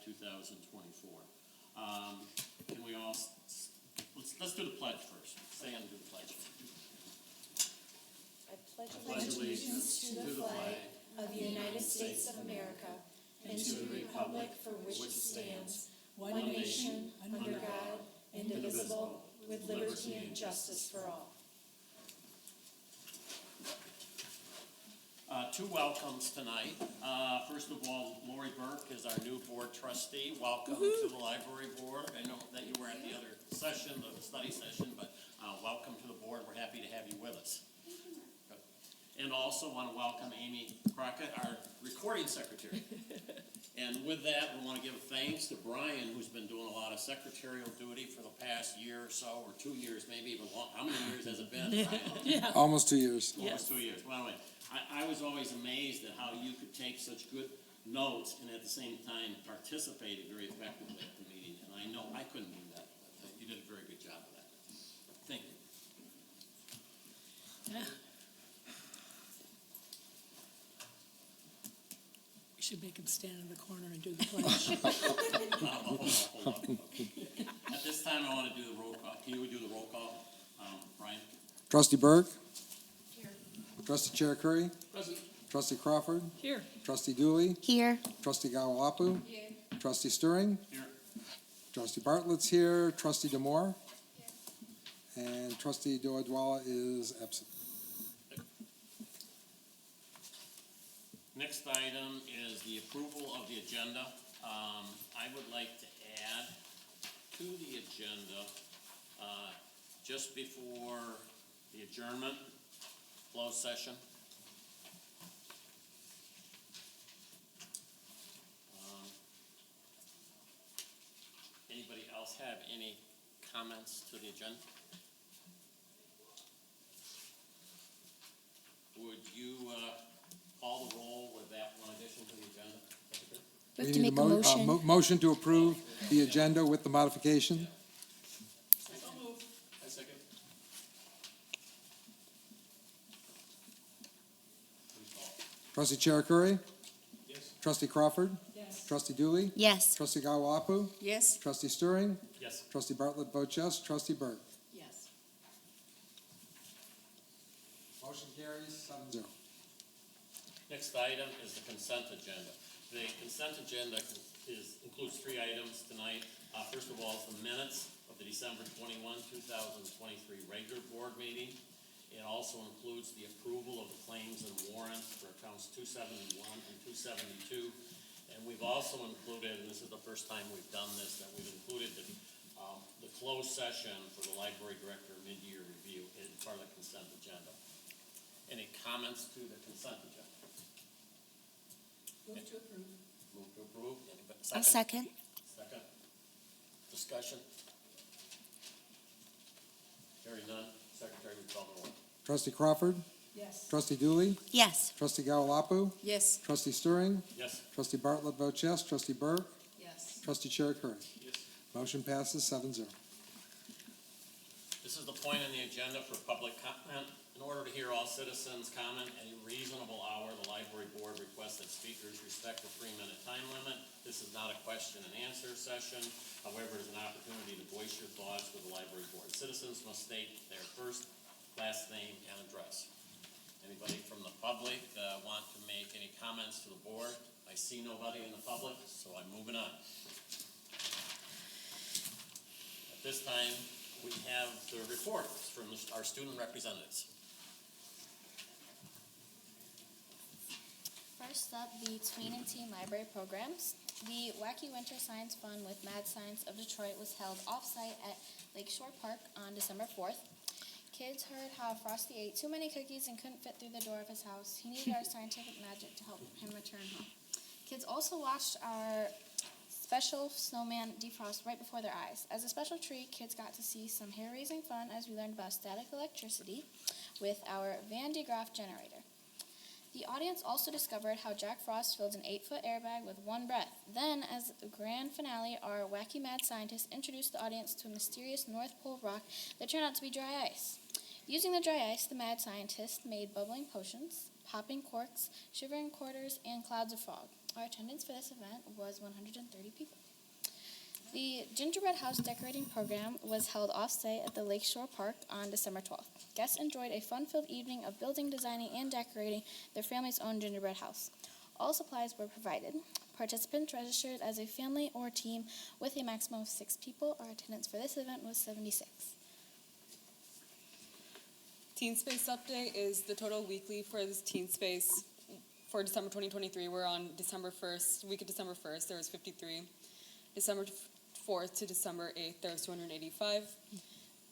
2024. Can we all, let's do the pledge first. Stand and do the pledge. I pledge allegiance to the flag of the United States of America and to the republic for which it stands, one nation, under God, indivisible, with liberty and justice for all. Two welcomes tonight. First of all, Lori Burke is our new board trustee. Welcome to the library board. I know that you were at the other session, the study session, but welcome to the board. We're happy to have you with us. And also want to welcome Amy Crockett, our recording secretary. And with that, we want to give thanks to Brian, who's been doing a lot of secretarial duty for the past year or so, or 2 years, maybe even long. How many years has it been, Brian? Yeah. Almost 2 years. Almost 2 years. Well, anyway, I was always amazed at how you could take such good notes and at the same time participate very effectively at the meeting. And I know I couldn't do that, but you did a very good job of that. Thank you. Yeah. We should make him stand in the corner and do the pledge. Hold on. At this time, I want to do the roll call. Can you do the roll call, Brian? Trustee Berg. Here. Trustee Chair Curry. Present. Trustee Crawford. Here. Trustee Dooley. Here. Trustee Gawalapu. Here. Trustee Stirring. Here. Trustee Bartlett's here. Trustee Demore. Here. And Trustee Doadwala is absent. Next item is the approval of the agenda. I would like to add to the agenda, just before the adjournment, closed session. Anybody else have any comments to the agenda? Would you call the roll with that one addition to the agenda? We have to make a motion. Motion to approve the agenda with the modification. I second. Trustee Chair Curry. Yes. Trustee Crawford. Yes. Trustee Dooley. Yes. Trustee Gawalapu. Yes. Trustee Stirring. Yes. Trustee Bartlett votes yes. Trustee Berg. Yes. Motion carries 7-0. Next item is the consent agenda. The consent agenda includes 3 items tonight. First of all is the minutes of the December 21, 2023 regular board meeting. It also includes the approval of the claims and warrants for accounts 271 and 272. And we've also included, and this is the first time we've done this, that we've included the closed session for the library director mid-year review as part of the consent agenda. Any comments to the consent agenda? Move to approve. Move to approve. Anybody? I'll second. Second. Discussion. Hearing none. Secretary, we call the roll. Trustee Crawford. Yes. Trustee Dooley. Yes. Trustee Gawalapu. Yes. Trustee Stirring. Yes. Trustee Bartlett votes yes. Trustee Berg. Yes. Trustee Chair Curry. Yes. Motion passes 7-0. This is the point on the agenda for public comment. In order to hear all citizens comment at a reasonable hour, the library board requests that speakers respect the 3-minute time limit. This is not a question and answer session. However, it is an opportunity to voice your thoughts with the library board. Citizens must state their first, last name, and address. Anybody from the public want to make any comments to the board? I see nobody in the public, so I'm moving on. At this time, we have the reports from our student representatives. First up, the Tween and Teen Library programs. The Wacky Winter Science Fun with Mad Science of Detroit was held off-site at Lakeshore Park on December 4th. Kids heard how Frosty ate too many cookies and couldn't fit through the door of his house. He needed our scientific magic to help him return home. Kids also watched our special snowman defrost right before their eyes. As a special treat, kids got to see some hair-raising fun as we learned about static electricity with our Van de Graaff generator. The audience also discovered how Jack Frost filled an 8-foot airbag with one breath. Then, as a grand finale, our wacky mad scientist introduced the audience to a mysterious North Pole rock that turned out to be dry ice. Using the dry ice, the mad scientist made bubbling potions, popping corks, shivering quarters, and clouds of fog. our attendance for this event was 130 people. The Gingerbread House decorating program was held off-site at the Lakeshore Park on December 12th. Guests enjoyed a fun-filled evening of building, designing, and decorating their family's own gingerbread house. All supplies were provided. Participants registered as a family or team with a maximum of 6 people. Our attendance for this event was 76. Teen Space update is the total weekly for this Teen Space for December 2023. We're on December 1st, week of December 1st, there was 53. December 4th to December 8th, there was 285.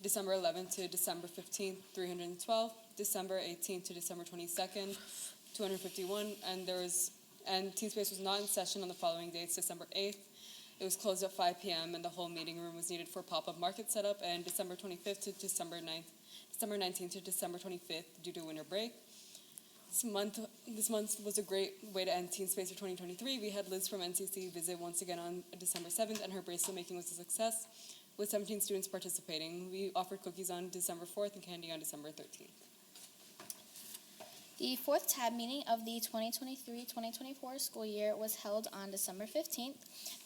December 11th to December 15th, 312. December 18th to December 22nd, 251. And Teen Space was not in session on the following dates. December 8th, it was closed at 5 p.m. and the whole meeting room was needed for pop-up market setup. And December 25th to December 9th, December 19th to December 25th due to winter break. This month was a great way to end Teen Space for 2023. We had Liz from NCC visit once again on December 7th, and her bracelet making was a success, with 17 students participating. We offered cookies on December 4th and candy on December 13th. The 4th tab meeting of the 2023-2024 school year was held on December 15th.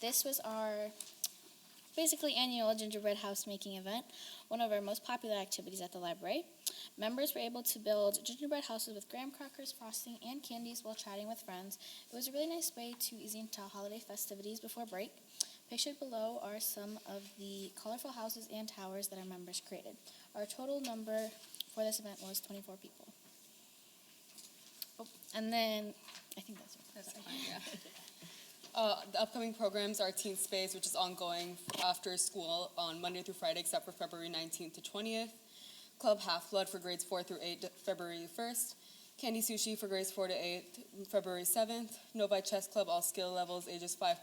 This was our basically annual gingerbread house making event, one of our most popular activities at the library. Members were able to build gingerbread houses with graham crackers, frosting, and candies while chatting with friends. It was a really nice way to ease into holiday festivities before break. Pictured below are some of the colorful houses and towers that our members created. Our total number for this event was 24 people. Oh, and then, I think that's fine, yeah. The upcoming programs are Teen Space, which is ongoing after school on Monday through Friday, except for February 19th to 20th. Club Half-Blood for grades 4 through 8, February 1st. Candy Sushi for grades 4 to 8, February 7th. Novi Chess Club, all skill levels, ages 5+,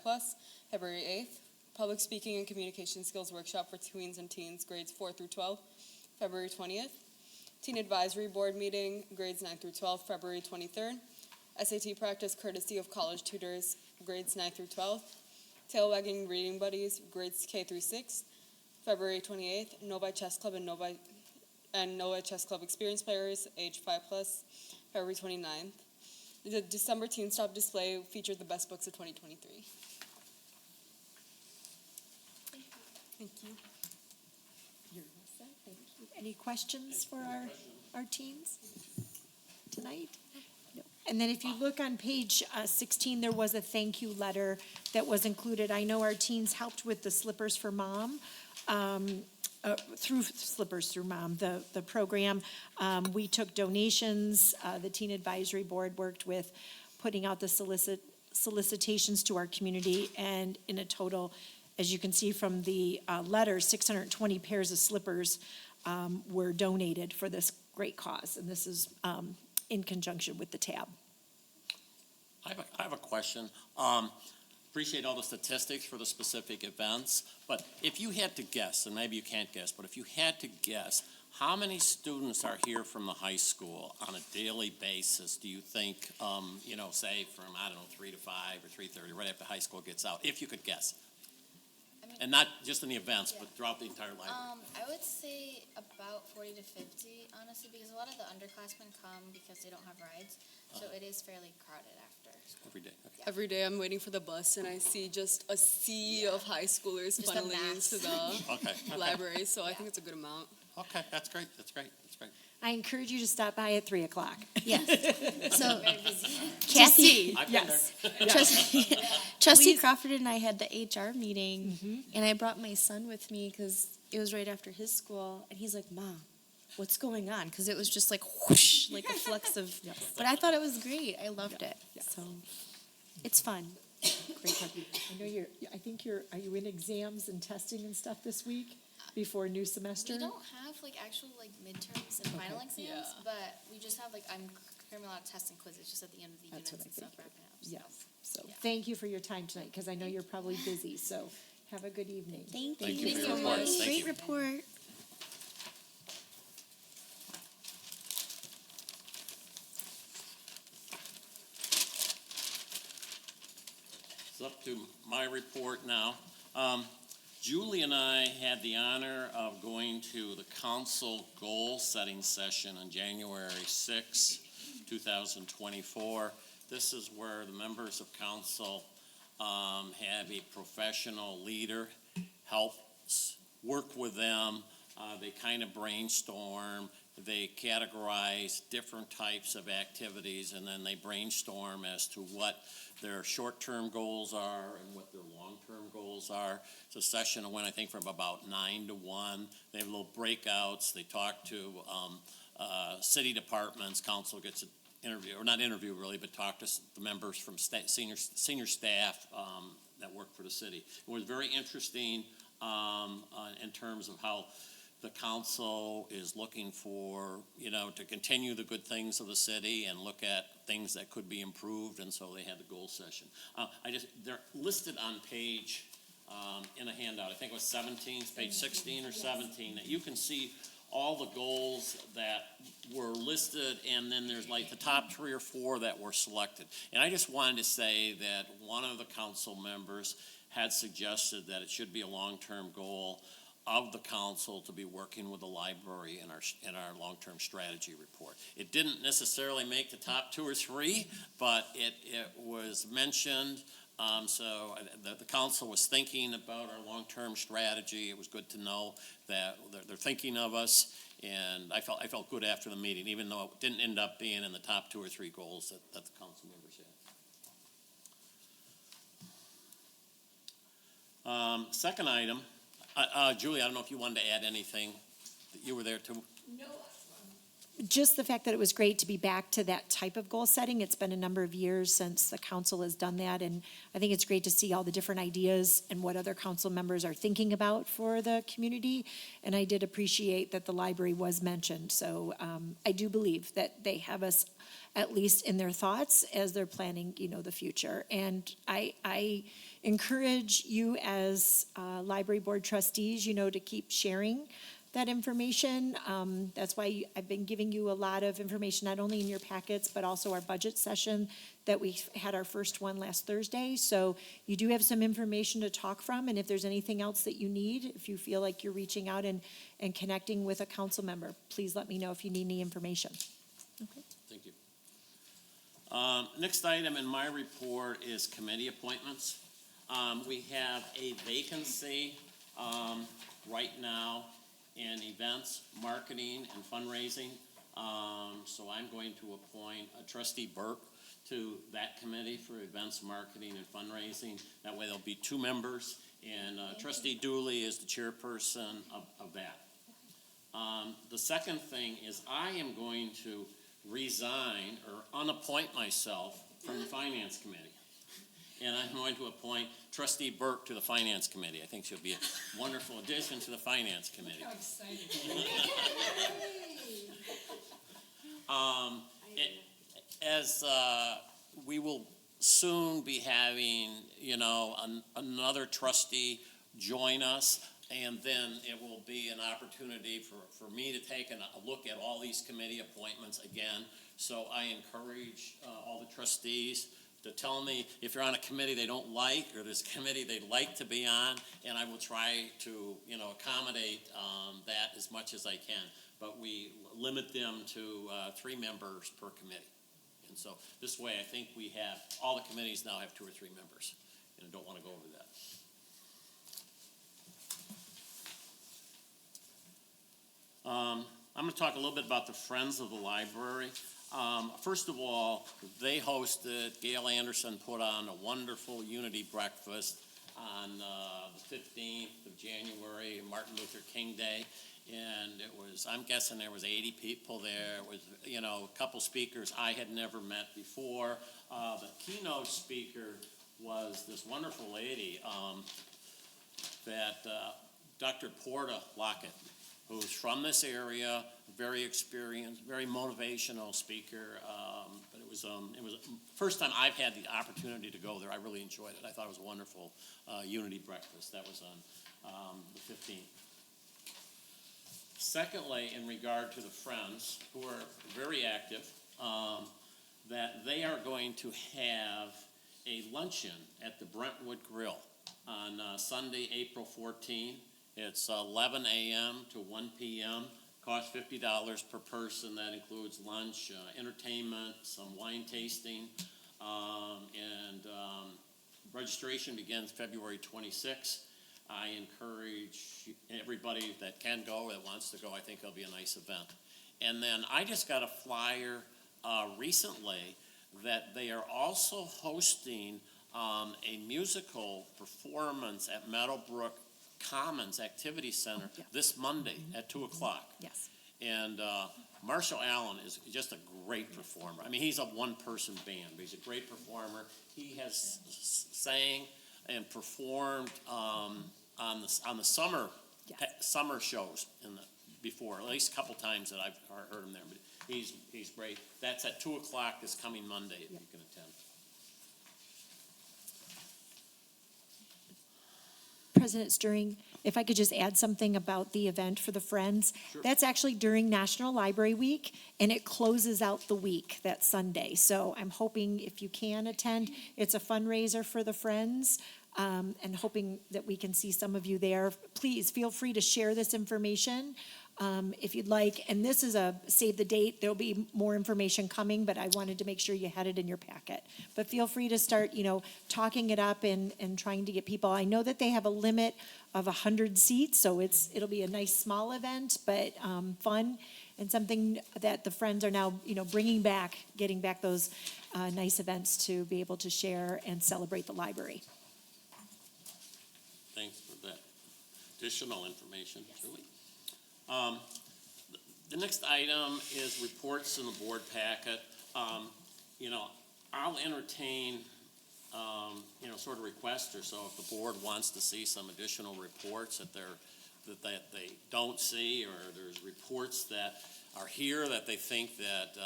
February 8th. Public Speaking and Communication Skills Workshop for tweens and teens, grades 4 through 12, February 20th. Teen Advisory Board Meeting, grades 9 through 12, February 23rd. SAT practice courtesy of college tutors, grades 9 through 12. Tail Wagging Reading Buddies, grades K through 6, February 28th. Novi Chess Club and Novi Chess Club Experience Players, age 5+, February 29th. The December Teen Stop display featured the best books of 2023. Thank you. You're all set. Thank you. Any questions for our teens tonight? No. And then if you look on page 16, there was a thank you letter that was included. I know our teens helped with the Slippers for Mom, through Slippers Through Mom, the program. We took donations. The Teen Advisory Board worked with putting out the solicitations to our community, and in a total, as you can see from the letter, 620 pairs of slippers were donated for this great cause, and this is in conjunction with the tab. I have a question. Appreciate all the statistics for the specific events, but if you had to guess, and maybe you can't guess, but if you had to guess, how many students are here from the high school on a daily basis, do you think, say from, 3 to 5 or 3:30, right after high school gets out, if you could guess? And not just in the events, but throughout the entire library. I would say about 40 to 50, honestly, because a lot of the underclassmen come because they don't have rides, so it is fairly crowded after. Every day, okay. Every day I'm waiting for the bus and I see just a sea of high schoolers Just a funneling mass. into the Okay. library, so I think it's a good amount. Okay, that's great. I encourage you to stop by at 3 o'clock. Yes. So Very busy. Kathy, I've been Yes. Trustee Please. Crawford and I had the HR meeting, and I brought my son with me because it was right after his school, and he's like, "Mom, what's going on?" Because it was just like whoosh, like a flux of. Yes. But I thought it was great. I loved it. Yes. So it's fun. Great talking. I know are you in exams and testing and stuff this week before new semester? We don't have actual midterms and final Okay. exams, Yeah. but we just have I'm cramming a lot of tests and quizzes just at the end of the That's units what I and stuff figured. wrapping up. So. Yes. So Yeah. thank you for your time tonight, because I know you're probably busy. So have a good evening. Thank Thank you. you for your so report. much. Thank Great you. report. It's up to my report now. Julie and I had the honor of going to the council goal-setting session on January 6, 2024. This is where the members of council have a professional leader help work with them. They kind of brainstorm, they categorize different types of activities, and then they brainstorm as to what their short-term goals are and what their long-term goals are. It's a session that went, I think, from about 9 to 1. They have little breakouts. They talk to city departments. Council gets an interview, or not interview really, but talk to the members from senior staff that work for the city. It was very interesting in terms of how the council is looking for, to continue the good things of the city and look at things that could be improved, and so they had the goal session. They're listed on page, in a handout, I think it was 17, page 16 or 17, that you can see all the goals that were listed, and then there's like the top 3 or 4 that were selected. And I just wanted to say that one of the council members had suggested that it should be a long-term goal of the council to be working with the library in our long-term strategy report. It didn't necessarily make the top 2 or 3, but it was mentioned. So the council was thinking about our long-term strategy. It was good to know that they're thinking of us, and I felt good after the meeting, even though it didn't end up being in the top 2 or 3 goals that the council members had. Second item. Julie, I don't know if you wanted to add anything. You were there too. No. Just the fact that it was great to be back to that type of goal setting. It's been a number of years since the council has done that, and I think it's great to see all the different ideas and what other council members are thinking about for the community. And I did appreciate that the library was mentioned. So I do believe that they have us at least in their thoughts as they're planning, the future. And I encourage you as library board trustees, to keep sharing that information. That's why I've been giving you a lot of information, not only in your packets, but also our budget session that we had our first one last Thursday. So you do have some information to talk from, and if there's anything else that you need, if you feel like you're reaching out and connecting with a council member, please let me know if you need any information. Okay. Thank you. Next item in my report is committee appointments. We have a vacancy right now in events, marketing, and fundraising. So I'm going to appoint Trustee Burke to that committee for events, marketing, and fundraising. That way there'll be 2 members, and Trustee Dooley is the chairperson of that. The second thing is I am going to resign or unappoint myself from the Finance Committee. And I'm going to appoint Trustee Burke to the Finance Committee. I think she'll be a wonderful addition to the Finance Committee. How exciting. As we will soon be having, another trustee join us, and then it will be an opportunity for me to take a look at all these committee appointments again. So I encourage all the trustees to tell me if you're on a committee they don't like, or this committee they'd like to be on, and I will try to, accommodate that as much as I can. But we limit them to 3 members per committee. And so this way I think we have, all the committees now have 2 or 3 members, and I don't want to go over that. I'm going to talk a little bit about the Friends of the Library. First of all, they hosted, Gail Anderson put on a wonderful unity breakfast on the 15th of January, Martin Luther King Day. And it was, I'm guessing there was 80 people there. It was, a couple speakers I had never met before. The keynote speaker was this wonderful lady Dr. Porta Lockett, who's from this area, very experienced, very motivational speaker. But it was first time I've had the opportunity to go there. I really enjoyed it. I thought it was a wonderful unity breakfast. That was on the 15th. Secondly, in regard to the Friends, who are very active, that they are going to have a luncheon at the Brentwood Grill on Sunday, April 14. It's 11 a.m. to 1 p.m. Costs $50 per person. That includes lunch, entertainment, some wine tasting. Registration begins February 26th. I encourage everybody that can go, that wants to go. I think it'll be a nice event. And then I just got a flyer recently that they are also hosting a musical performance at Meadowbrook Commons Activity Center this Monday at 2 o'clock. Yes. And Marshall Allen is just a great performer. I mean, he's a one-person band, but he's a great performer. He has sang and performed on the summer shows before, at least a couple times that I've heard him there. But he's great. That's at 2 o'clock this coming Monday if you can attend. President Stirring, if I could just add something about the event for the Friends. Sure. That's actually during National Library Week, and it closes out the week that Sunday. So I'm hoping if you can attend, it's a fundraiser for the Friends, and hoping that we can see some of you there. Please feel free to share this information if you'd like. And this is a save the date. There'll be more information coming, but I wanted to make sure you had it in your packet. But feel free to start, talking it up and trying to get people. I know that they have a limit of 100 seats, so it'll be a nice small event, but fun and something that the Friends are now, bringing back, getting back those nice events to be able to share and celebrate the library. Thanks for that additional information, Julie. The next item is reports in the board packet. I'll entertain, sort of requests or so if the board wants to see some additional reports that they don't see, or there's reports that are here that they think that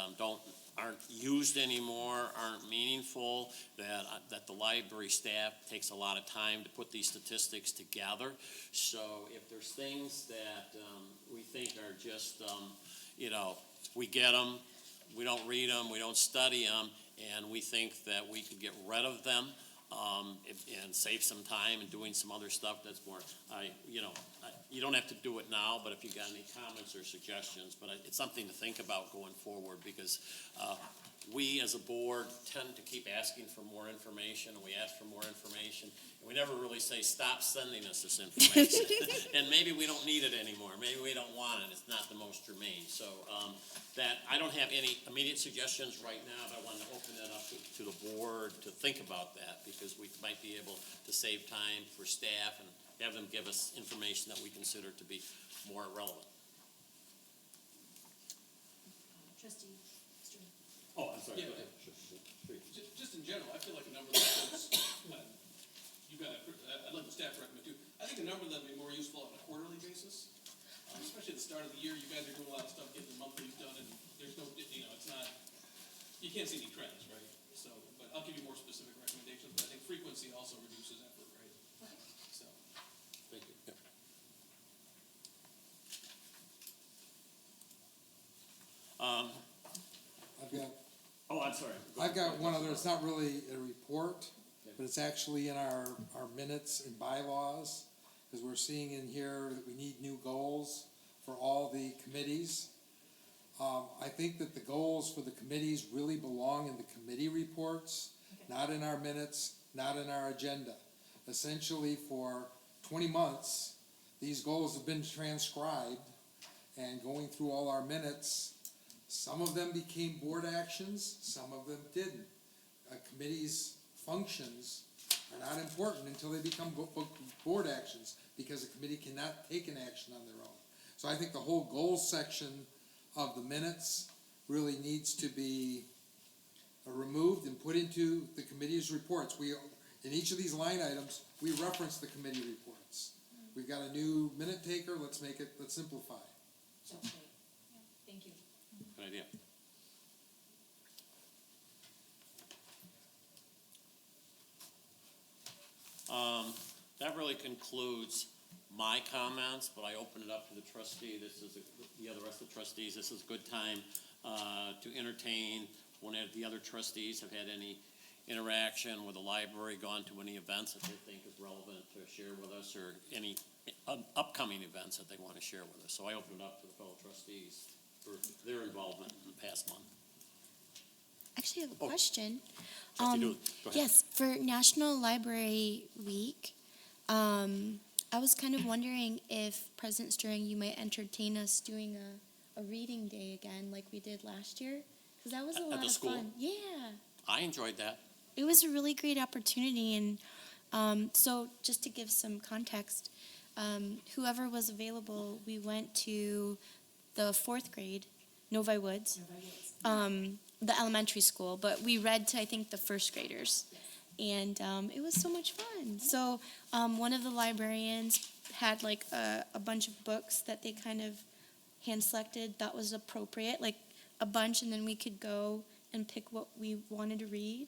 aren't used anymore, aren't meaningful, that the library staff takes a lot of time to put these statistics together. So if there's things that we think are just, we get them, we don't read them, we don't study them, and we think that we could get rid of them and save some time and doing some other stuff that's more, you don't have to do it now, but if you got any comments or suggestions, but it's something to think about going forward, because we as a board tend to keep asking for more information, and we ask for more information, and we never really say, stop sending us this information. And maybe we don't need it anymore. Maybe we don't want it. It's not the most germane. So that I don't have any immediate suggestions right now, but I want to open it up to the board to think about that, because we might be able to save time for staff and have them give us information that we consider to be more relevant. Trustee Stirring. Oh, I'm sorry. Yeah. Go ahead. Sure. Just in general, I feel like a number of those, I'd like the staff to recommend too. I think a number of them would be more useful on a quarterly basis, especially at the start of the year. You guys are doing a lot of stuff, getting the monthlies done, and there's no, it's not, you can't see any trends, right? So, but I'll give you more specific recommendations, but I think frequency also reduces effort, right? So. Thank you. Yep. I'm sorry. I've got one other, it's not really a report, but it's actually in our minutes and bylaws, because we're seeing in here that we need new goals for all the committees. I think that the goals for the committees really belong in the committee reports, not in our minutes, not in our agenda. Essentially, for 20 months, these goals have been transcribed, and going through all our minutes, some of them became board actions, some of them didn't. A committee's functions are not important until they become board actions, because a committee cannot take an action on their own. So I think the whole goals section of the minutes really needs to be removed and put into the committee's reports. In each of these line items, we reference the committee reports. We've got a new minute taker, let's simplify. That's great. Thank you. Good idea. That really concludes my comments, but I open it up to the trustee. This is the rest of the trustees. This is a good time to entertain when the other trustees have had any interaction with the library, gone to any events that they think is relevant to share with us, or any upcoming events that they want to share with us. So I open it up to the fellow trustees for their involvement in the past month. actually have a Oh. question. Trustee Dooley, go ahead. Yes, for National Library Week, I was kind of wondering if President Stirring, you might entertain us doing a reading day again like we did last year? Because that was a At lot the of school? fun. Yeah. I enjoyed that. It was a really great opportunity, and so just to give some context, whoever was available, we went to the fourth grade, Novi Woods, the elementary school, but we read to, I think, the first graders, and it was so much fun. So one of the librarians had like a bunch of books that they kind of hand-selected that was appropriate, like a bunch, and then we could go and pick what we wanted to read.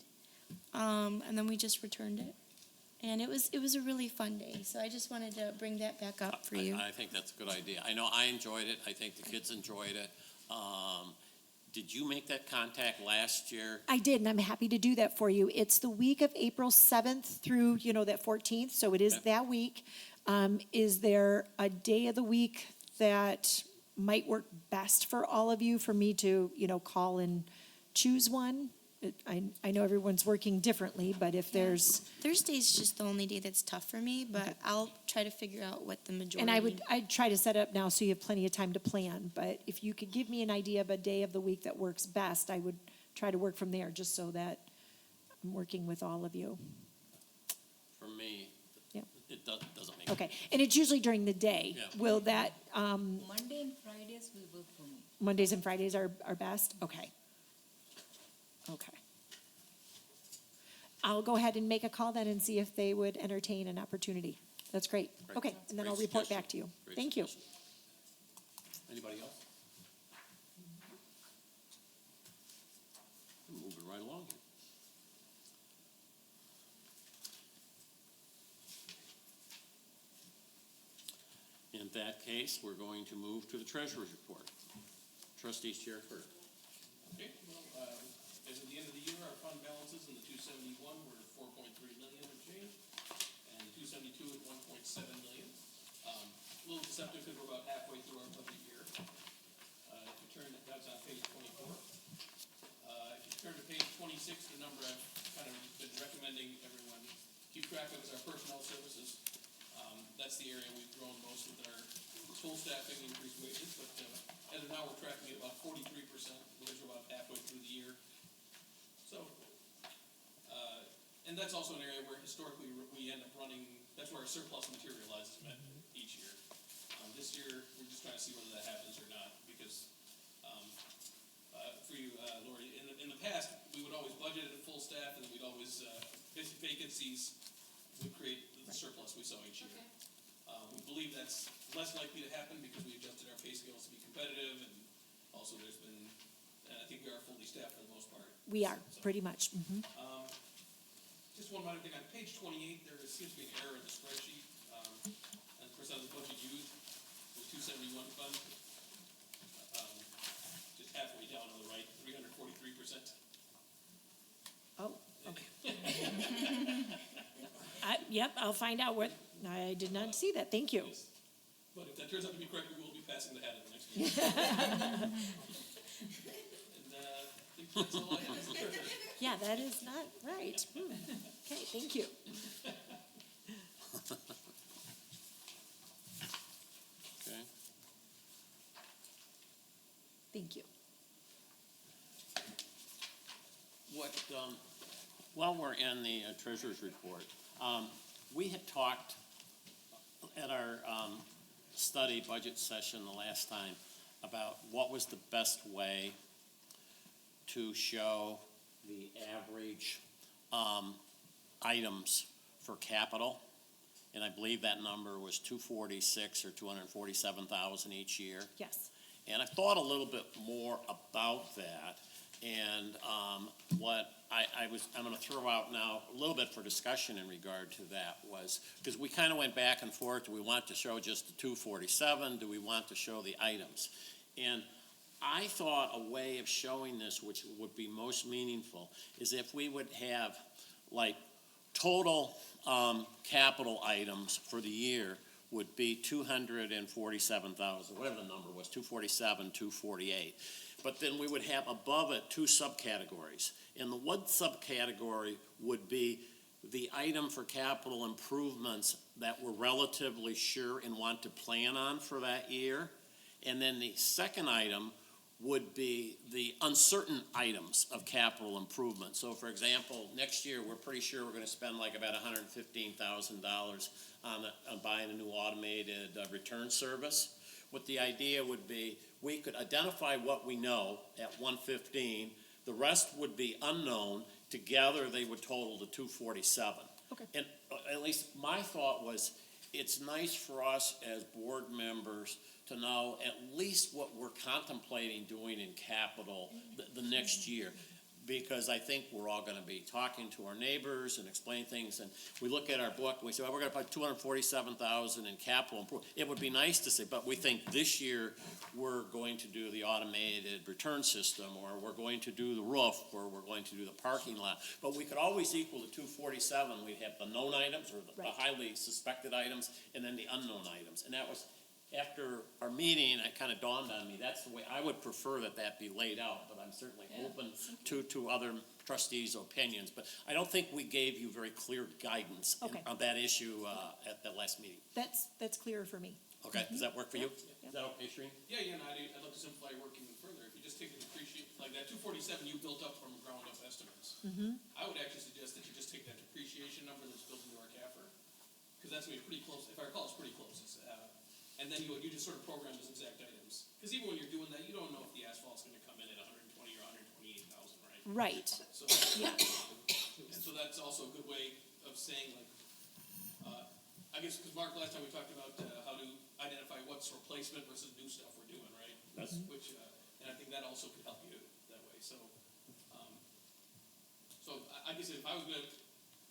And then we just returned it. And it was a really fun day. So I just wanted to bring that back up for you. I think that's a good idea. I know I enjoyed it. I think the kids enjoyed it. Did you make that contact last year? I did, and I'm happy to do that for you. It's the week of April 7th through, that 14th, so it is Okay. that week. Is there a day of the week that might work best for all of you, for me to, call and choose one? I know everyone's working differently, but if there's, Thursday's just the only day that's tough for me, but I'll try to figure out what the majority. and I'd try to set up now so you have plenty of time to plan, but if you could give me an idea of a day of the week that works best, I would try to work from there, just so that I'm working with all of you. For me, Yeah. it doesn't make. Okay, and it's usually during the day. Yeah. Will that, Monday and Fridays will work for me. Mondays and Fridays are best? Okay. Okay. I'll go ahead and make a call then and see if they would entertain an opportunity. That's great. Great. Okay, and then Great I'll report suggestion. back to you. Great Thank you. suggestion. Anybody else? Moving right along here. In that case, we're going to move to the treasurer's report. Trustees chair first. Okay, well, as of the end of the year, our fund balances in the 271 were 4.3 million and change, and the 272 at 1.7 million. A little deceptive because we're about halfway through our budget year. If you turn, that's on page 24. If you turn to page 26, the number I've kind of been recommending everyone keep track of is our personnel services. That's the area we've grown most with our full staffing, increased wages, but as of now, we're tracking at about 43%, because we're about halfway through the year. So, and that's also an area where historically we end up running, that's where our surplus materializes each year. This year, we're just trying to see whether that happens or not, because for you, Lori, in the past, we would always budget at full staff, and then we'd always, vacancies would create the surplus we saw each year. We believe that's less likely to happen because we adjusted our pay scales to be competitive, and also there's been, I think we are fully staffed for the most part. We are, So, pretty much. Mhm. Just one minor thing, on page 28, there seems to be an error in the spreadsheet. And percent of the budget used, the 271 fund, just halfway down on the right, 343%. Oh, okay. Yep, I'll find out what, I did not see that. Thank you. Yes. But if that turns out to be correct, we will be passing the hat at the next meeting. And I think that's all I have. Yeah, that is not right. Okay, thank you. Okay. Thank you. While we're in the treasurer's report, we had talked at our study budget session the last time about what was the best way to show the average items for capital. And I believe that number was 246 or 247,000 each year. Yes. And I thought a little bit more about that, and what I'm going to throw out now a little bit for discussion in regard to that was, because we kind of went back and forth, do we want to show just the 247, do we want to show the items? And I thought a way of showing this, which would be most meaningful, is if we would have like total capital items for the year would be 247,000, whatever the number was, 247, 248. But then we would have above it two subcategories. And the one subcategory would be the item for capital improvements that we're relatively sure and want to plan on for that year. And then the second item would be the uncertain items of capital improvement. So for example, next year, we're pretty sure we're gonna spend like about $115,000 on buying a new automated return service. What the idea would be, we could identify what we know at 115, the rest would be unknown. Together, they would total to 247. Okay. And at least my thought was, it's nice for us as board members to know at least what we're contemplating doing in capital the next year. Because I think we're all gonna be talking to our neighbors and explaining things, and we look at our book, and we say, well, we're gonna put 247,000 in capital improvement. It would be nice to say, but we think this year we're going to do the automated return system, or we're going to do the roof, or we're going to do the parking lot. But we could always equal the 247, we'd have the known items, or the Right. highly suspected items, and then the unknown items. And that was, after our meeting, it kind of dawned on me, that's the way I would prefer that be laid out, but I'm certainly open to other trustees' opinions. But I don't think we gave you very clear guidance Okay. on that issue at the last meeting. That's clearer for me. Okay, does that work for you? Yeah. Is that okay, Shereen? Yeah, and I'd love to simplify your work even further. If you just take the depreciation, like that 247 you built up from ground up estimates. I would actually suggest that you just take that depreciation number that's built into our CAFR, because that's gonna be pretty close, if I recall, it's pretty close. And then you just sort of program those exact items. Because even when you're doing that, you don't know if the asphalt's gonna come in at 120 or 128,000, right? Right, So, yeah, and so that's also a good way of saying, like, I guess, because Mark, last time we talked about how to identify what's replacement versus new stuff we're doing, right? Yes. Which, and I think that also could help you that way. So, I guess if I was gonna,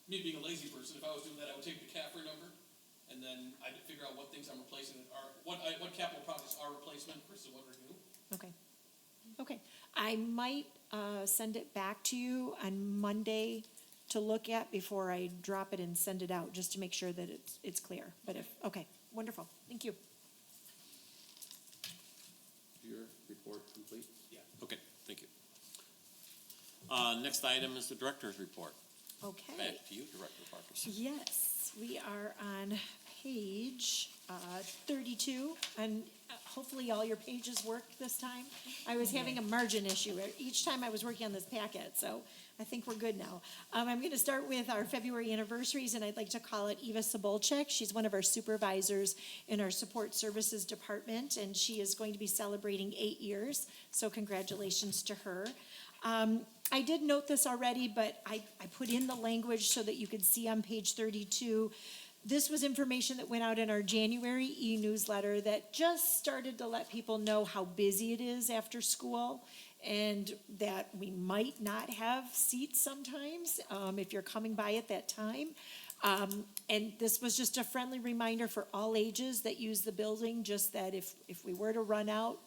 me being a lazy person, if I was doing that, I would take the CAFR number, and then I'd figure out what things I'm replacing are, what capital projects are replacement versus what are new. okay. Okay, I might send it back to you on Monday to look at before I drop it and send it out, just to make sure that it's clear. But okay, wonderful, thank you. Your report complete? Yeah. Okay, thank you. Next item is the director's report. Okay. Back to you, Director Farkas. Yes, we are on page 32, and hopefully all your pages worked this time. I was having a margin issue each time I was working on this packet, so I think we're good now. I'm going to start with our February anniversaries, and I'd like to call it Eva Sobolchek. She's one of our supervisors in our support services department, and she is going to be celebrating 8 years, so congratulations to her. I did note this already, but I put in the language so that you could see on page 32. This was information that went out in our January e-newsletter that just started to let people know how busy it is after school, and that we might not have seats sometimes if you're coming by at that time. And this was just a friendly reminder for all ages that use the building, just that if we were to run out,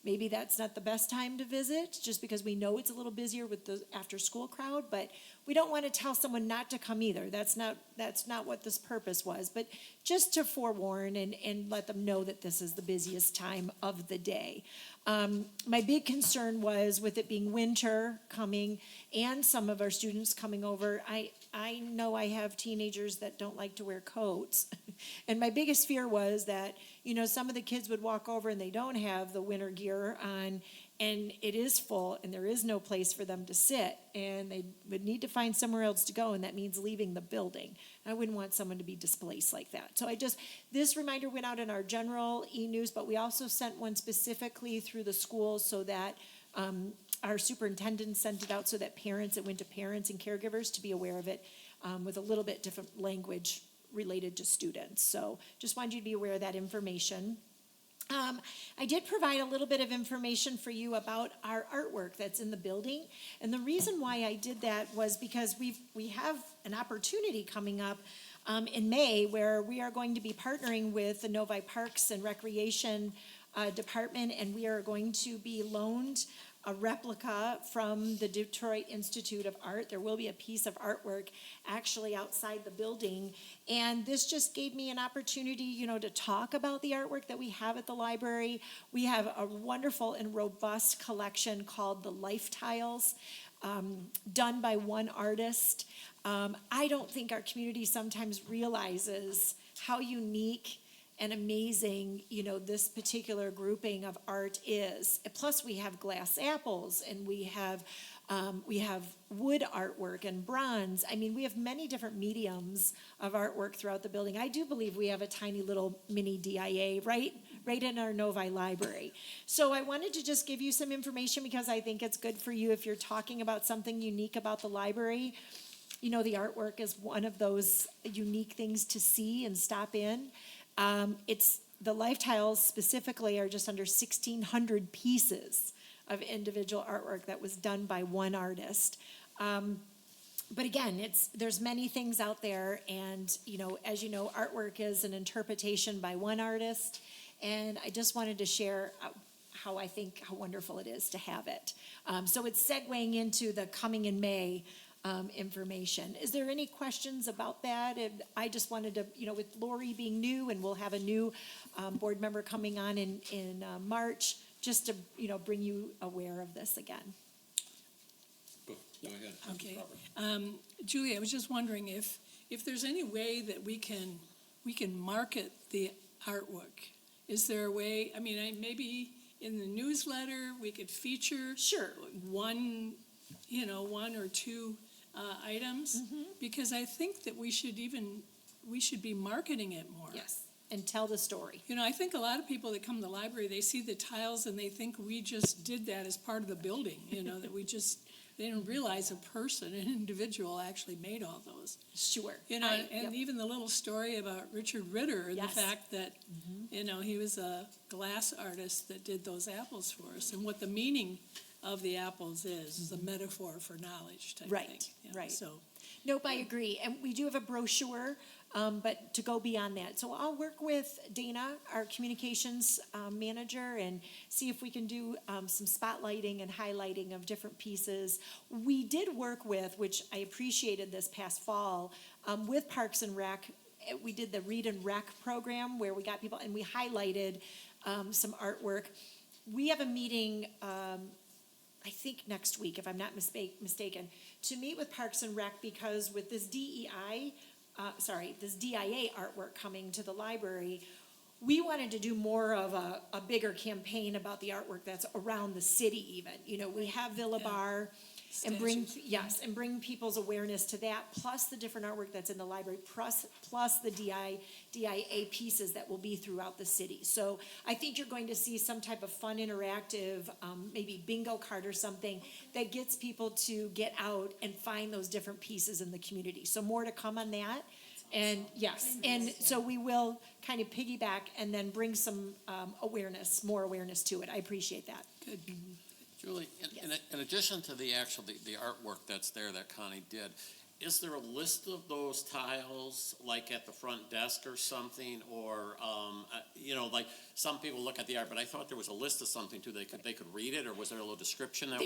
maybe that's not the best time to visit, just because we know it's a little busier with the after-school crowd, but we don't want to tell someone not to come either. That's not what this purpose was, but just to forewarn and let them know that this is the busiest time of the day. My big concern was with it being winter coming and some of our students coming over. I know I have teenagers that don't like to wear coats. And my biggest fear was that, some of the kids would walk over and they don't have the winter gear on, and it is full and there is no place for them to sit, and they would need to find somewhere else to go, and that means leaving the building. I wouldn't want someone to be displaced like that. So this reminder went out in our general e-news, but we also sent one specifically through the schools so that our superintendent sent it out so that it went to parents and caregivers to be aware of it with a little bit different language related to students. So just wanted you to be aware of that information. I did provide a little bit of information for you about our artwork that's in the building. And the reason why I did that was because we have an opportunity coming up in May where we are going to be partnering with the Novi Parks and Recreation Department, and we are going to be loaned a replica from the Detroit Institute of Art. There will be a piece of artwork actually outside the building. And this just gave me an opportunity, you know, to talk about the artwork that we have at the library. We have a wonderful and robust collection called the Life Tiles, done by one artist. I don't think our community sometimes realizes how unique and amazing, you know, this particular grouping of art is. Plus, we have glass apples, and we have wood artwork and bronze. I mean, we have many different mediums of artwork throughout the building. I do believe we have a tiny little mini DIA right in our Novi library. So I wanted to just give you some information because I think it's good for you if you're talking about something unique about the library. You know, the artwork is one of those unique things to see and stop in. The Life Tiles specifically are just under 1,600 pieces of individual artwork that was done by one artist. But again, there's many things out there, and you know, as you know, artwork is an interpretation by one artist, and I just wanted to share how wonderful it is to have it. So it's segueing into the coming in May information. Is there any questions about that? And I just wanted to, you know, with Lori being new, and we'll have a new board member coming on in March, just to, you know, bring you aware of this again. Go ahead. Okay. Julie, I was just wondering if there's any way that we can market the artwork. Is there a way, I mean, maybe in the newsletter, we could feature one or two items, because I think that we should be marketing it more. Yes, and tell the story. You know, I think a lot of people that come to the library, they see the tiles and they think we just did that as part of the building, you know, that they didn't realize an individual actually made all those. Sure. You know, and even the little story about Richard Ritter, and the fact that, you know, he was a glass artist that did those apples for us, and what the meaning of the apples is a metaphor for knowledge type thing. You know, Right. So, Nope, I agree. And we do have a brochure, but to go beyond that. So I'll work with Dana, our communications manager, and see if we can do some spotlighting and highlighting of different pieces. We did work with, which I appreciated this past fall, with Parks and Rec. We did the Read and Rec program where we got people, and we highlighted some artwork. We have a meeting, I think next week, if I'm not mistaken, to meet with Parks and Rec, because with this DIA artwork coming to the library, we wanted to do more of a bigger campaign about the artwork that's around the city even. You know, we have Villa Bar, and bring people's awareness to that, plus the different artwork that's in the library, plus the DIA pieces that will be throughout the city. So I think you're going to see some type of fun, interactive, maybe bingo card or something that gets people to get out and find those different pieces in the community. So more to come on that. And yes, and so we will kind of piggyback and then bring some more awareness to it. I appreciate that. good. Julie, in addition to the artwork that's there that Connie did, is there a list of those tiles, like at the front desk or something, or you know, like some people look at the art, but I thought there was a list of something too. They could read it, or was there a little description that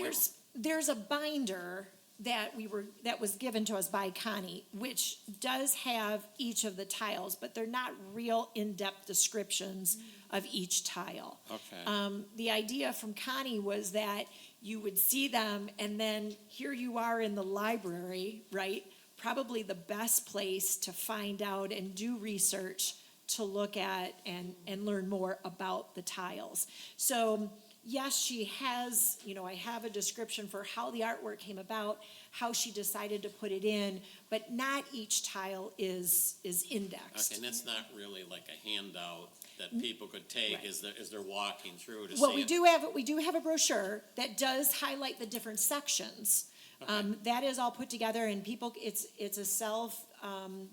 There's a binder that was given to us by Connie, which does have each of the tiles, but they're not real in-depth descriptions of each tile. Okay. The idea from Connie was that you would see them, and then here you are in the library, right? Probably the best place to find out and do research to look at and learn more about the tiles. So yes, she has, you know, I have a description for how the artwork came about, how she decided to put it in, but not each tile is indexed. Okay, and that's not really like a handout that people could take Right. as they're walking through to Well, see we it. do have a brochure that does highlight the different sections. Okay. That is all put together, and people, it's a self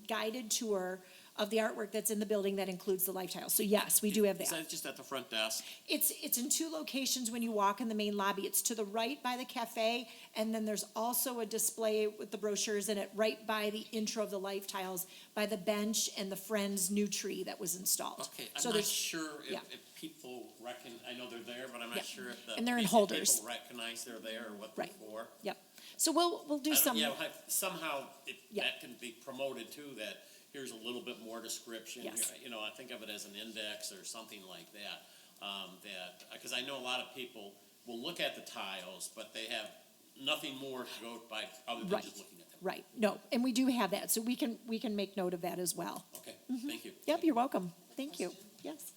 guided tour of the artwork that's in the building that includes the life tiles. So yes, we do have Is that. that just at the front desk? It's in two locations when you walk in the main lobby. It's to the right by the cafe, and then there's also a display with the brochures in it right by the intro of the life tiles, by the bench and the Friends new tree that was installed. Okay, So I'm not there's- sure yeah. if people I know they're there, but I'm Yeah. not sure if the. And they're in if holders. People recognize they're there or what they're Right. for. Yep. So we'll do I don't- some. Yeah, somehow Yeah. that can be promoted too, that here's a little bit more description. Yes. Here, I think of it as an index or something like that. Because I know a lot of people will look at the tiles, but they have nothing more to go by other than Right. just looking at them. Right. No, and we do have that, so we can make note of that as well. Okay, thank you. Yep, you're welcome. Thank you. Yes.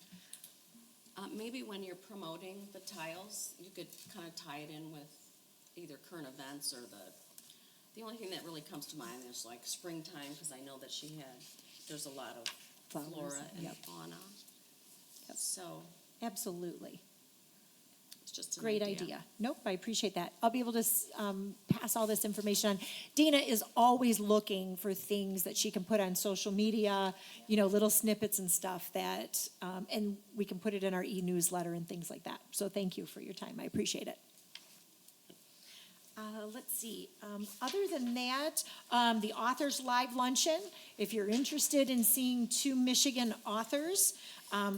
Maybe when you're promoting the tiles, you could kind of tie it in with either current events or the only thing that really comes to mind is like springtime, because I know that there's a lot of Flowers, flora and yep. fauna. Yep. So Absolutely. it's just an Great idea. Nope, I appreciate that. I'll be able to pass all this information on. Dana is always looking for things that she can put on social media, little snippets and stuff that, and we can put it in our e-newsletter and things like that. So thank you for your time. I appreciate it. Let's see. Other than that, the Authors Live Luncheon, if you're interested in seeing two Michigan authors,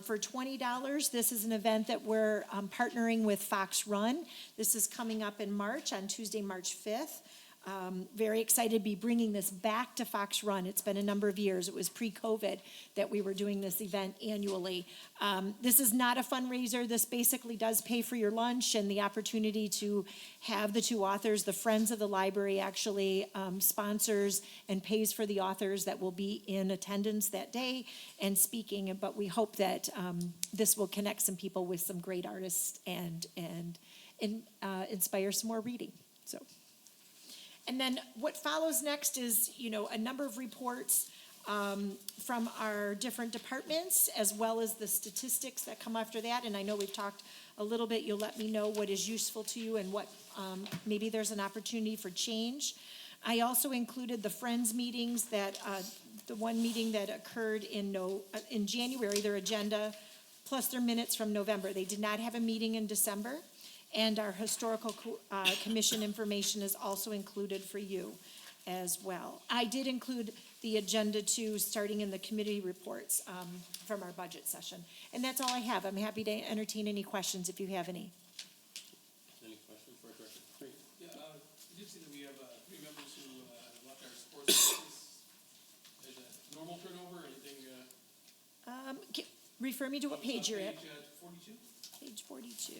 for $20, this is an event that we're partnering with Fox Run. This is coming up in March, on Tuesday, March 5th. Very excited to be bringing this back to Fox Run. It's been a number of years. It was pre-COVID that we were doing this event annually. This is not a fundraiser. This basically does pay for your lunch and the opportunity to have the two authors. The Friends of the Library actually sponsors and pays for the authors that will be in attendance that day and speaking. But we hope that this will connect some people with some great artists and inspire some more reading. So. And then what follows next is, a number of reports from our different departments, as well as the statistics that come after that. And I know we've talked a little bit. You'll let me know what is useful to you and what maybe there's an opportunity for change. I also included the Friends meetings the one meeting that occurred in January, their agenda, plus their minutes from November. They did not have a meeting in December. And our historical commission information is also included for you as well. I did include the agenda too, starting in the committee reports from our budget session. And that's all I have. I'm happy to entertain any questions if you have any. Any questions for Director Capri? Yeah, I did see that we have 3 members who left our sports services. Is that normal turnover or anything? Refer me to what page you're at. Page 42? Page 42.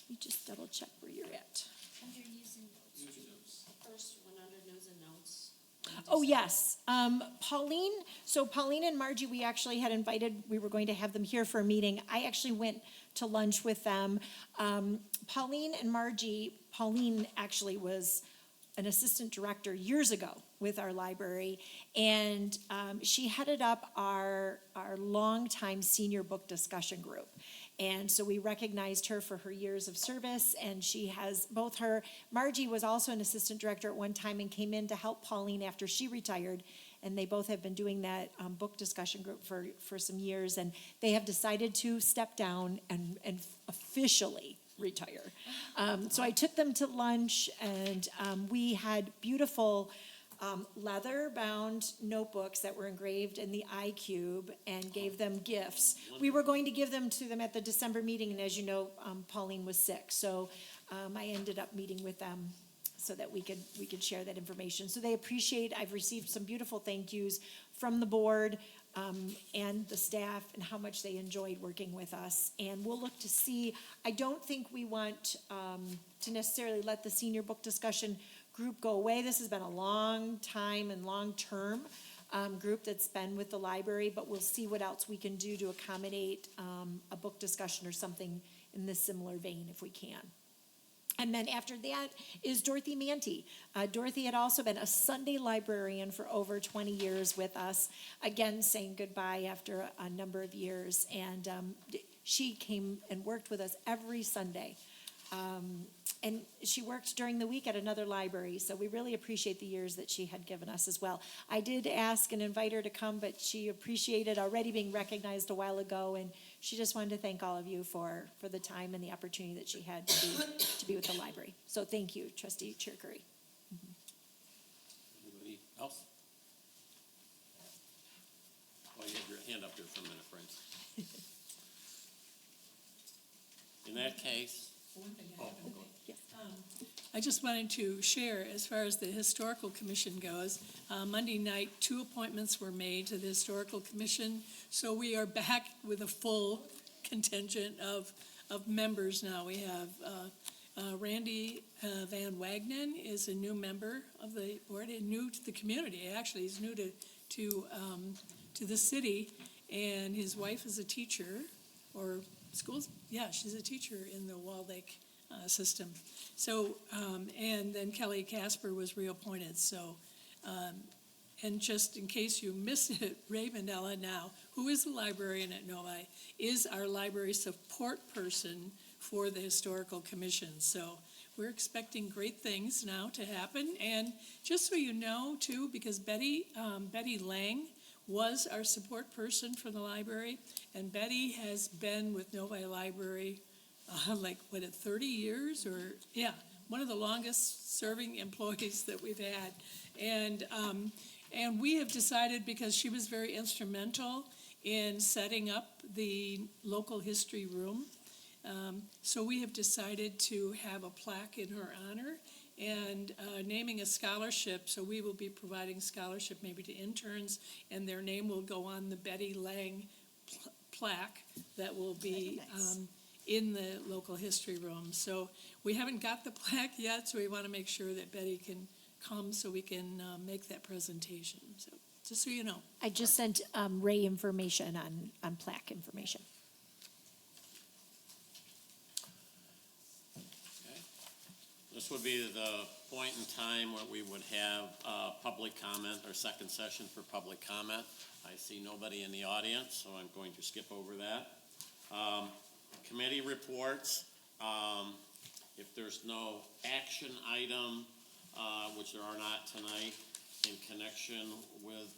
Let me just double check where you're at. Under news and notes. News and notes. First one under news and notes. Oh, yes. Pauline and Margie, we actually had invited, we were going to have them here for a meeting. I actually went to lunch with them. Pauline actually was an assistant director years ago with our library, and she headed up our longtime senior book discussion group. And so we recognized her for her years of service, and she has Margie was also an assistant director at one time and came in to help Pauline after she retired, and they both have been doing that book discussion group for some years, and they have decided to step down and officially retire. So I took them to lunch, and we had beautiful leather-bound notebooks that were engraved in the iCube and gave them gifts. We were going to give them to them at the December meeting, and as you know, Pauline was sick, so I ended up meeting with them so that we could share that information. So they appreciate. I've received some beautiful thank yous from the board and the staff and how much they enjoyed working with us. And we'll look to see. I don't think we want to necessarily let the senior book discussion group go away. This has been a long time and long-term group that's been with the library, but we'll see what else we can do to accommodate a book discussion or something in this similar vein if we can. And then after that is Dorothy Manty. Dorothy had also been a Sunday librarian for over 20 years with us, again saying goodbye after a number of years. And she came and worked with us every Sunday. And she worked during the week at another library, so we really appreciate the years that she had given us as well. I did ask and invite her to come, but she appreciated already being recognized a while ago, and she just wanted to thank all of you for the time and the opportunity that she had to be with the library. So thank you, Trustee Chair Curry. Anybody else? Well, you have your hand up there for a minute, Frank. In that case, Yes. I just wanted to share, as far as the Historical Commission goes, Monday night, 2 appointments were made to the Historical Commission, so we are back with a full contingent of members now. We have Randy Van Wagnen is a new member of the board, and new to the community, actually. He's new to the city, and his wife is a teacher, or schools, yeah, she's a teacher in the Wall Lake system. So, and then Kelly Casper was reappointed, so, and just in case you missed it, Ray Mandela now, who is the librarian at Novi, is our library support person for the Historical Commission. So we're expecting great things now to happen. And just so you know, too, because Betty Lang was our support person for the library, and Betty has been with Novi Library 30 years, or, yeah, one of the longest serving employees that we've had. And we have decided, because she was very instrumental in setting up the local history room, so we have decided to have a plaque in her honor and naming a scholarship. So we will be providing scholarship maybe to interns, and their name will go on the Betty Lang plaque that will be in the local history room. So we haven't got the plaque yet, so we want to make sure that Betty can come so we can make that presentation. So just so you know. I just sent Ray information on plaque information. okay. This would be the point in time where we would have public comment, or second session for public comment. I see nobody in the audience, so I'm going to skip over that. Committee reports. If there's no action item, which there are not tonight, in connection with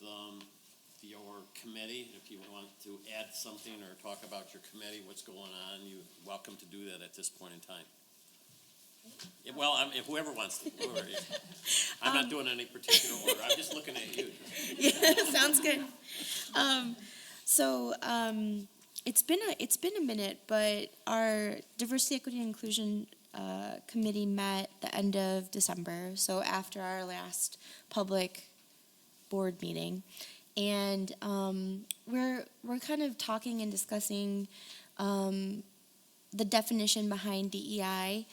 your committee, if you want to add something or talk about your committee, what's going on, you're welcome to do that at this point in time. Yeah, well, if whoever wants to. I'm not doing any particular order. I'm just looking at you. Yeah, sounds good. It's been a minute, but our Diversity, Equity, and Inclusion committee met the end of December, so after our last public board meeting, and we're kind of talking and discussing the definition behind DEI.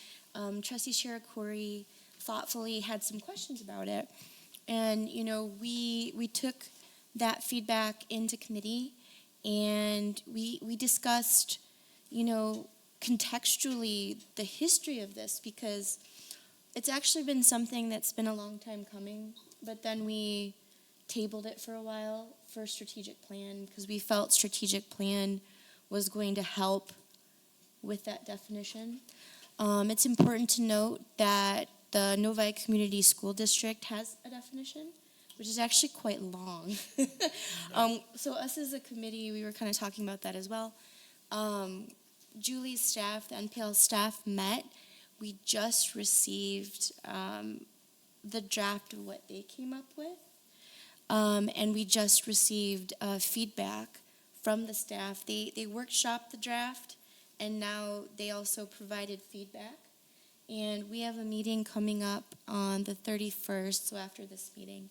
Trustee Shirakuri thoughtfully had some questions about it, and we took that feedback into committee, and we discussed contextually the history of this, because it's actually been something that's been a long time coming, but then we tabled it for a while for strategic plan, because we felt strategic plan was going to help with that definition. It's important to note that the Novi Community School District has a definition, which is actually quite long. So us as a committee, we were kind of talking about that as well. Julie's staff, the NPL staff, met. We just received the draft of what they came up with. And we just received feedback from the staff. They workshopped the draft, and now they also provided feedback. And we have a meeting coming up on the 31st, so after this meeting.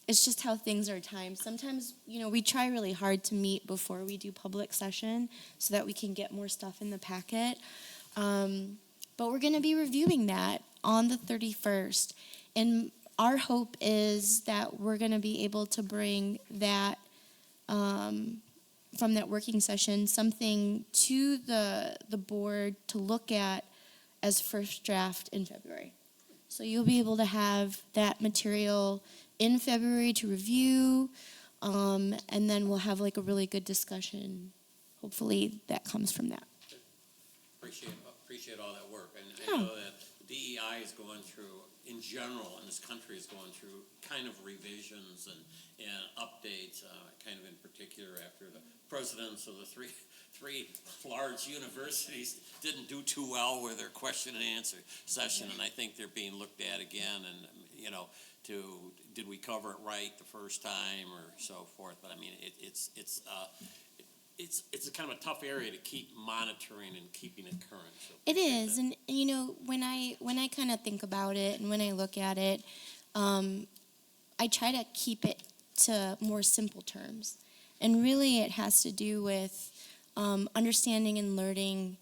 It's just how things are timed. Sometimes, we try really hard to meet before we do public session so that we can get more stuff in the packet. But we're going to be reviewing that on the 31st. And our hope is that we're going to be able to bring that, from that working session, something to the board to look at as first draft in February. So you'll be able to have that material in February to review, and then we'll have a really good discussion. Hopefully that comes from that. Appreciate appreciate all that work. And I Oh. know that DEI is going through, in general, in this country is going through kind of revisions and updates, kind of in particular after the presidents of the three large universities didn't do too well with their question and answer session, and I think they're being looked at again, and, did we cover it right the first time or so forth, but I mean, it's a kind of a tough area to keep monitoring and keeping it current. So It appreciate is, that. and when I kind of think about it and when I look at it, I try to keep it to more simple terms, and really it has to do with understanding and learning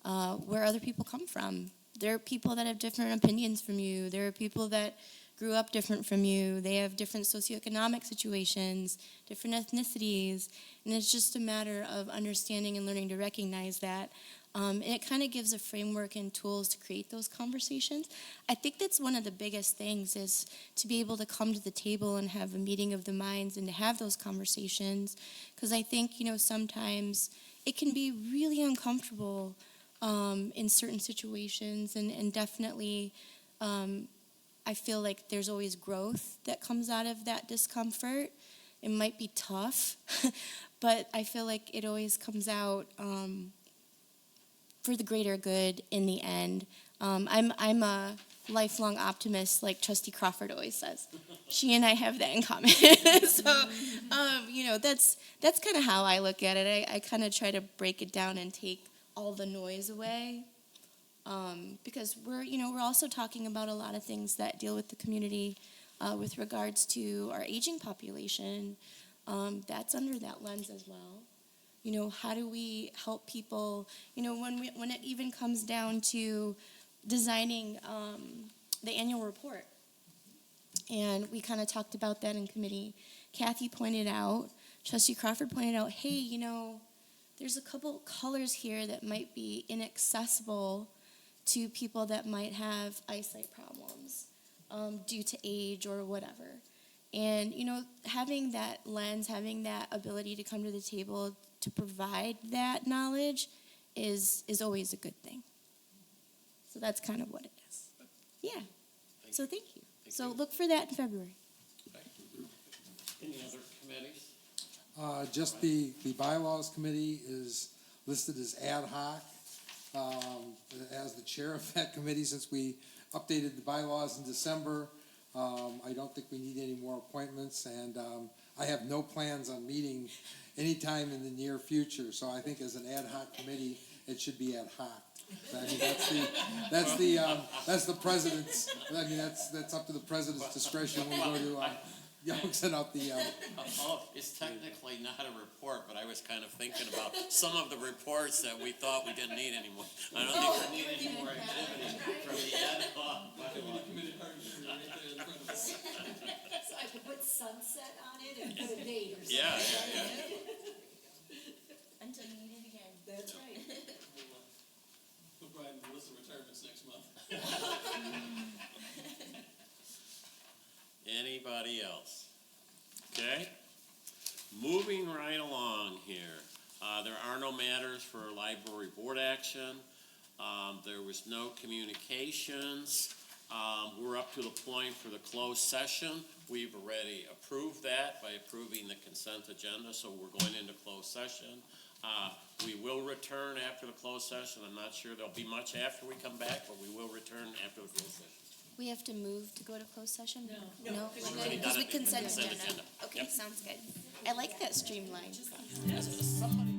where other people come from. There are people that have different opinions from you. There are people that grew up different from you. They have different socioeconomic situations, different ethnicities, and it's just a matter of understanding and learning to recognize that. And it kind of gives a framework and tools to create those conversations. I think that's one of the biggest things is to be able to come to the table and have a meeting of the minds and to have those conversations. Because I think, sometimes it can be really uncomfortable in certain situations, and definitely I feel like there's always growth that comes out of that discomfort. It might be tough, but I feel like it always comes out for the greater good in the end. I'm a lifelong optimist, like Trustee Crawford always says. She and I have that in common. So, that's kind of how I look at it. I kind of try to break it down and take all the noise away. Because we're also talking about a lot of things that deal with the community with regards to our aging population. That's under that lens as well. How do we help people? When it even comes down to designing the annual report, and we kind of talked about that in committee. Kathy pointed out, Trustee Crawford pointed out, hey, there's a couple colors here that might be inaccessible to people that might have eyesight problems due to age or whatever. And, having that lens, having that ability to come to the table to provide that knowledge is always a good thing. So that's kind of what it is. Yeah. So thank you. So look for that in February. Any other committees? Just the bylaws committee is listed as ad hoc. As the chair of that committee, since we updated the bylaws in December, I don't think we need any more appointments, and I have no plans on meeting anytime in the near future. So I think as an ad hoc committee, it should be ad hoc. I mean, that's the president's. I mean, that's up to the president's discretion when we go to send out the. It's technically not a report, but I was kind of thinking about some of the reports that we thought we didn't need anymore. I don't think we need any more activity from the ad hoc. So I could put sunset on it and put a date or something. Yeah. Until you need it again. That's right. We'll Brian and Melissa retirements next month. Anybody else? Okay. Moving right along here. There are no matters for library board action. There was no communications. We're up to the point for the closed session. We've already approved that by approving the consent agenda, so we're going into closed session. We will return after the closed session. I'm not sure there'll be much after we come back, but we will return after the closed session. We have to move to go to closed session? No. We've already Because done we it. consent Consent agenda. agenda. Okay, Yep. sounds good. I like that streamlined process. Somebody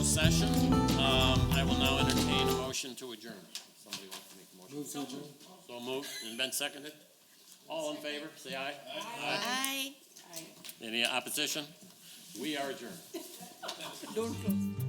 closed session. I will now entertain a motion to adjourn. Somebody wants to make a motion? Move to adjourn. So moved and been seconded. All in favor, say aye. Aye. Any opposition? We are adjourned. Don't close.